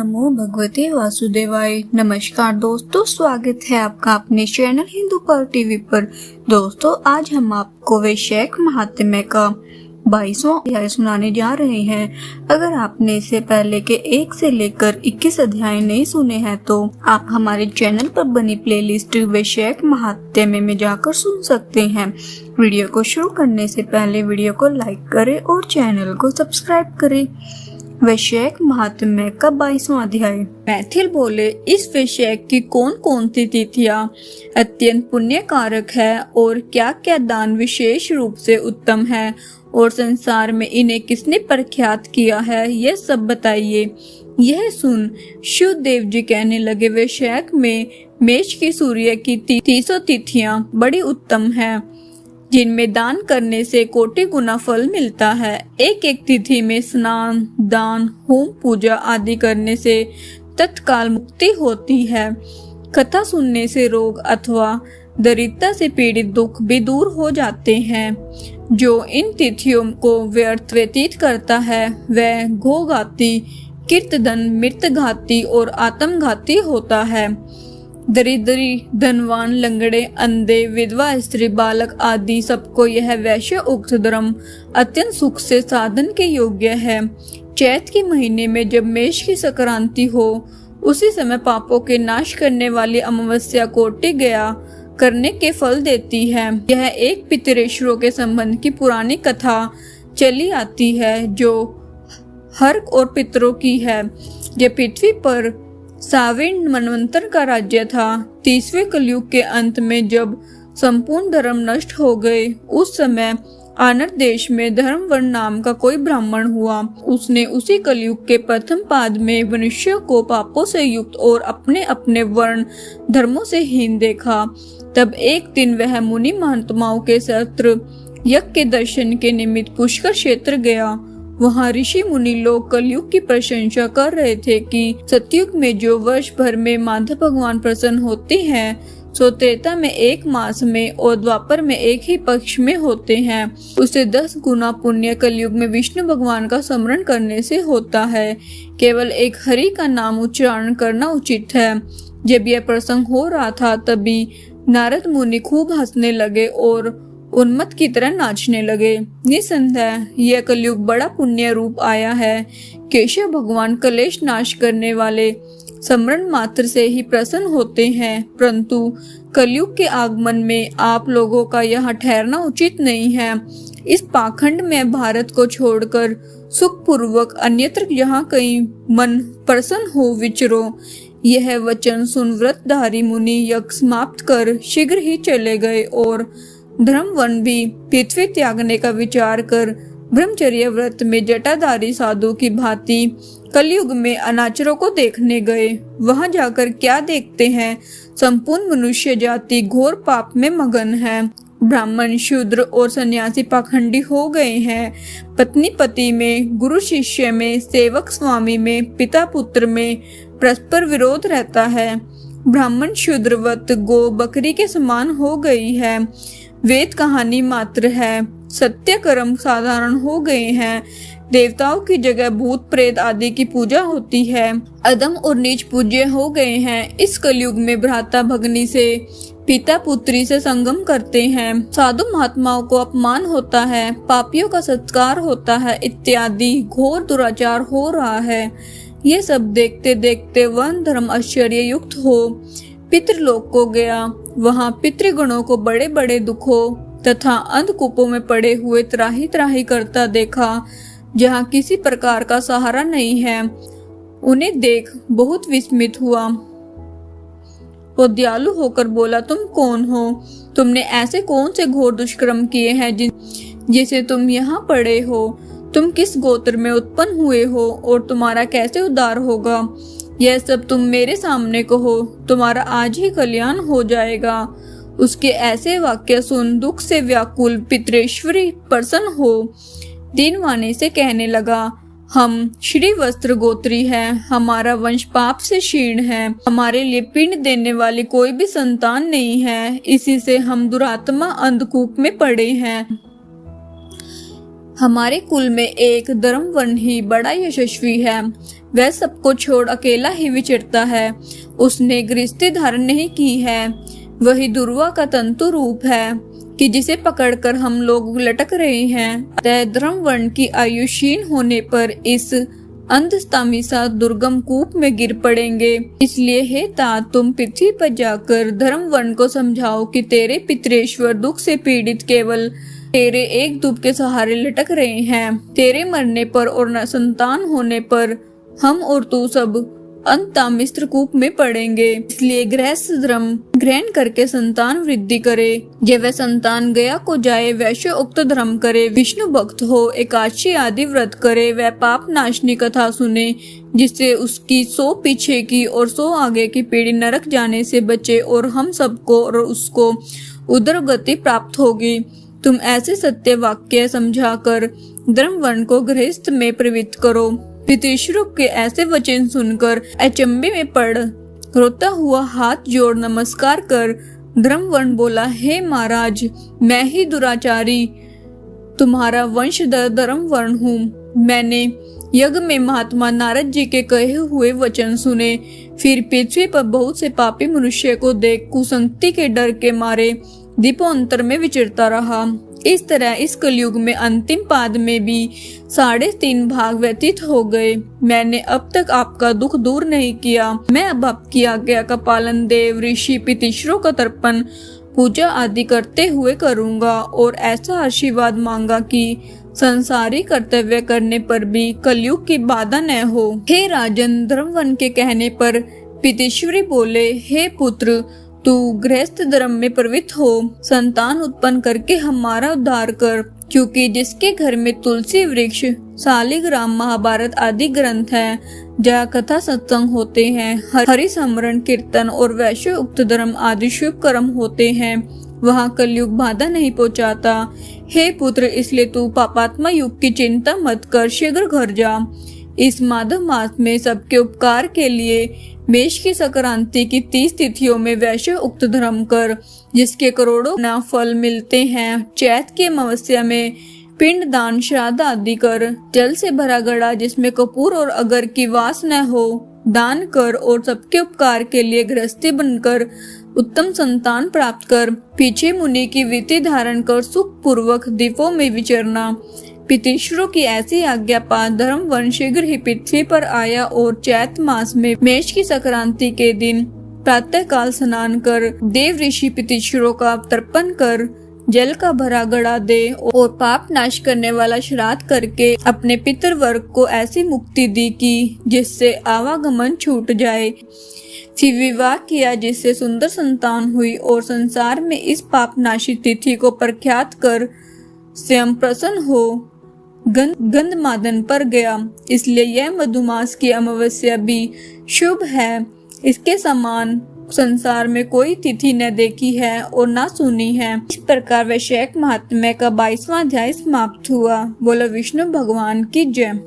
नमो भगवते वासुदेवाय। नमस्कार दोस्तों, स्वागत है आपका अपने चैनल हिंदू पर टीवी पर। दोस्तों, आज हम आपको वैशाख महात्म्य का 22वां अध्याय सुनाने जा रहे हैं। अगर आपने इससे पहले के 1 से लेकर 21 अध्याय नहीं सुने हैं तो आप हमारे चैनल पर बनी प्लेलिस्ट वैशाख महात्म्य में जाकर सुन सकते हैं। वीडियो को शुरू करने से पहले वीडियो को लाइक करें और चैनल को सब्सक्राइब करें। वैशाख महात्म्य का 22वां अध्याय। मैथिल बोले, इस वैशाख की कौन कौन सी तिथियां अत्यंत पुण्य कारक है और क्या क्या दान विशेष रूप से उत्तम है और संसार में इन्हें किसने प्रख्यात किया है, यह सब बताइए। यह सुन शिवदेव जी कहने लगे, वैशाख में मेष की सूर्य की 30 तिथियां बड़ी उत्तम है, जिनमें दान करने से कोटि गुना फल मिलता है। एक एक तिथि में स्नान, दान, होम, पूजा आदि करने से तत्काल मुक्ति होती है। कथा सुनने से रोग अथवा दरिद्रता से पीड़ित दुख भी दूर हो जाते हैं। जो इन तिथियों को व्यर्थ व्यतीत करता है वह घोघाती, कीर्तधन, मृतघाती और आत्मघाती होता है। दरिद्री, धनवान, लंगड़े, अंधे, विधवा स्त्री, बालक आदि सबको यह वैश्य उक्त धर्म अत्यंत सुख से साधन के योग्य है। चैत के महीने में जब मेष की संक्रांति हो, उसी समय पापों के नाश करने वाली अमावस्या कोटि गया करने के फल देती है। यह एक पितरेश्वरों के संबंध की पुरानी कथा चली आती है जो हर्क और पितरों की है। यह पृथ्वी पर 7वें मनवंतर का राज्य था। 30वें कलयुग के अंत में जब संपूर्ण धर्म नष्ट हो गए, उस समय आनर देश में धर्मवर्ण नाम का कोई ब्राह्मण हुआ। उसने उसी कलयुग के प्रथम पाद में मनुष्य को पापों से युक्त और अपने अपने वर्ण धर्मों से हीन देखा। तब एक दिन वह मुनि महात्माओं के सत्र यज्ञ के दर्शन के निमित्त पुष्कर क्षेत्र गया। वहाँ ऋषि मुनि लोग कलयुग की प्रशंसा कर रहे थे कि सतयुग में जो वर्ष भर में माधव भगवान प्रसन्न होते हैं, सो त्रेता में 1 मास में और द्वापर में 1 ही पक्ष में होते हैं। उसे 10 गुना पुण्य कलयुग में विष्णु भगवान का स्मरण करने से होता है। केवल एक हरि का नाम उच्चारण करना उचित है। जब यह प्रसंग हो रहा था तभी नारद मुनि खूब हंसने लगे और उन्मत्त की तरह नाचने लगे। निसंदेह यह कलयुग बड़ा पुण्य रूप आया है। केशव भगवान कलेश नाश करने वाले स्मरण मात्र से ही प्रसन्न होते हैं, परंतु कलयुग के आगमन में आप लोगों का यहाँ ठहरना उचित नहीं है। इस पाखंड में भारत को छोड़कर सुख पूर्वक अन्यत्र यहाँ कहीं मन प्रसन्न हो विचरो। यह वचन सुन व्रतधारी मुनि यज्ञ समाप्त कर शीघ्र ही चले गए और धर्मवन भी पृथ्वी त्यागने का विचार कर ब्रह्मचर्य व्रत में जटाधारी साधु की भांति कलयुग में अनाचरों को देखने गए। वहां जाकर क्या देखते हैं, संपूर्ण मनुष्य जाति घोर पाप में मगन है। ब्राह्मण, शूद्र और सन्यासी पाखंडी हो गए हैं। पत्नी पति में, गुरु शिष्य में, सेवक स्वामी में, पिता पुत्र में परस्पर विरोध रहता है। ब्राह्मण शूद्रवत गो बकरी के समान हो गई है। वेद कहानी मात्र है। सत्य कर्म साधारण हो गए हैं। देवताओं की जगह भूत प्रेत आदि की पूजा होती है। अधम और नीच पूज्य हो गए हैं। इस कलयुग में भ्राता भगनी से, पिता पुत्री से संगम करते हैं। साधु महात्माओं को अपमान होता है, पापियों का सत्कार होता है, इत्यादि घोर दुराचार हो रहा है। ये सब देखते देखते वन धर्म आश्चर्य युक्त हो पितृलोक को गया। वहाँ पितृगणों को बड़े बड़े दुखों तथा अंधकूपों में पड़े हुए त्राही त्राही करता देखा, जहाँ किसी प्रकार का सहारा नहीं है। उन्हें देख बहुत विस्मित हुआ। वो दयालु होकर बोला, तुम कौन हो? तुमने ऐसे कौन से घोर दुष्कर्म किए हैं जिसे तुम यहाँ पड़े हो? तुम किस गोत्र में उत्पन्न हुए हो और तुम्हारा कैसे उद्धार होगा? यह सब तुम मेरे सामने कहो, तुम्हारा आज ही कल्याण हो जाएगा। उसके ऐसे वाक्य सुन दुख से व्याकुल पितरेश्वरी प्रसन्न हो दीनवाणी से कहने लगा, हम श्री वस्त्र गोत्री हैं, हमारा वंश पाप से क्षीण है, हमारे लिए पिंड देने वाली कोई भी संतान नहीं है, इसी से हम दुरात्मा अंधकूप में पड़े हैं। हमारे कुल में एक धर्मवर्ण ही बड़ा यशस्वी है। वह सबको छोड़ अकेला ही विचरता है। उसने गृहस्थी धारण नहीं की है। वही दुर्वा का तंतु रूप है कि जिसे पकड़कर हम लोग लटक रहे हैं। अतः धर्म वर्ण की आयु क्षीण होने पर इस अंधस्तामिसा दुर्गम कूप में गिर पड़ेंगे। इसलिए हे तात, तुम पृथ्वी पर जाकर धर्म वर्ण को समझाओ कि तेरे पितरेश्वर दुख से पीड़ित केवल तेरे एक दूब के सहारे लटक रहे हैं। तेरे मरने पर और न संतान होने पर हम और तू सब अंतमिस्र कूप में पड़ेंगे। इसलिए गृहस्थ धर्म ग्रहण करके संतान वृद्धि करे। ये वह संतान गया को जाए, वैश्य उक्त धर्म करे, विष्णु भक्त हो, एकादशी आदि व्रत करे, वह पाप नाशनी कथा सुने, जिससे उसकी 100 पीछे की और 100 आगे की पीढ़ी नरक जाने से बचे और हम सबको और उसको उदर गति प्राप्त होगी। तुम ऐसे सत्य वाक्य समझाकर धर्म वर्ण को गृहस्थ में प्रवृत्त करो। पितृश्वरों के ऐसे वचन सुनकर अचंभे में पड़ रोता हुआ हाथ जोड़ नमस्कार कर धर्म वर्ण बोला, हे महाराज, मैं ही दुराचारी तुम्हारा वंशधर धर्म वर्ण हूँ। मैंने यज्ञ में महात्मा नारद जी के कहे हुए वचन सुने, फिर पृथ्वी पर बहुत से पापी मनुष्य को देख कुसंगति के डर के मारे दीपोंतर में विचरता रहा। इस तरह इस कलयुग में अंतिम पाद में भी 3.5 भाग व्यतीत हो गए। मैंने अब तक आपका दुख दूर नहीं किया। मैं अब आपकी आज्ञा का पालन देव ऋषि पितृश्वरों का तर्पण पूजा आदि करते हुए करूंगा और ऐसा आशीर्वाद मांगा कि संसारी कर्तव्य करने पर भी कलयुग की बाधा न हो। हे राजन, धर्मवन के कहने पर पितृश्वरी बोले, हे पुत्र, तू गृहस्थ धर्म में प्रवृत्त हो, संतान उत्पन्न करके हमारा उद्धार कर, क्योंकि जिसके घर में तुलसी वृक्ष, शालिग्राम, महाभारत आदि ग्रंथ हैं, जहाँ कथा सत्संग होते हैं, हरि स्मरण कीर्तन और वैश्य उक्त धर्म आदि शुभ कर्म होते हैं, वहाँ कलयुग बाधा नहीं पहुँचाता। हे पुत्र, इसलिए तू पापात्मा युग की चिंता मत कर, शीघ्र घर जा। इस माधव मास में सबके उपकार के लिए मेष की संक्रांति की 30 तिथियों में वैश्य उक्त धर्म कर, जिसके करोड़ों ना फल मिलते हैं। चैत की अमावस्या में पिंड दान, श्राद्ध आदि कर। जल से भरा घड़ा जिसमें कपूर और अगर की वास न हो, दान कर और सबके उपकार के लिए गृहस्थी बनकर उत्तम संतान प्राप्त कर। पीछे मुनि की वृत्ति धारण कर सुख पूर्वक द्वीपों में विचरना। पितृश्वरों की ऐसी आज्ञा पा धर्म वर्ण शीघ्र ही पृथ्वी पर आया और चैत मास में मेष की संक्रांति के दिन प्रातः काल स्नान कर देव ऋषि पितृश्वरों का तर्पण कर जल का भरा घड़ा दे और पाप नाश करने वाला श्राद्ध करके अपने पितृवर्ग को ऐसी मुक्ति दी कि जिससे आवागमन छूट जाए। फिर विवाह किया जिससे सुंदर संतान हुई और संसार में इस पाप नाशी तिथि को प्रख्यात कर स्वयं प्रसन्न हो गंधमादन पर गया। इसलिए यह मधुमास की अमावस्या भी शुभ है। इसके समान संसार में कोई तिथि न देखी है और न सुनी है। इस प्रकार वैशाख महात्म्य का 22वां अध्याय समाप्त हुआ। बोलो विष्णु भगवान की जय।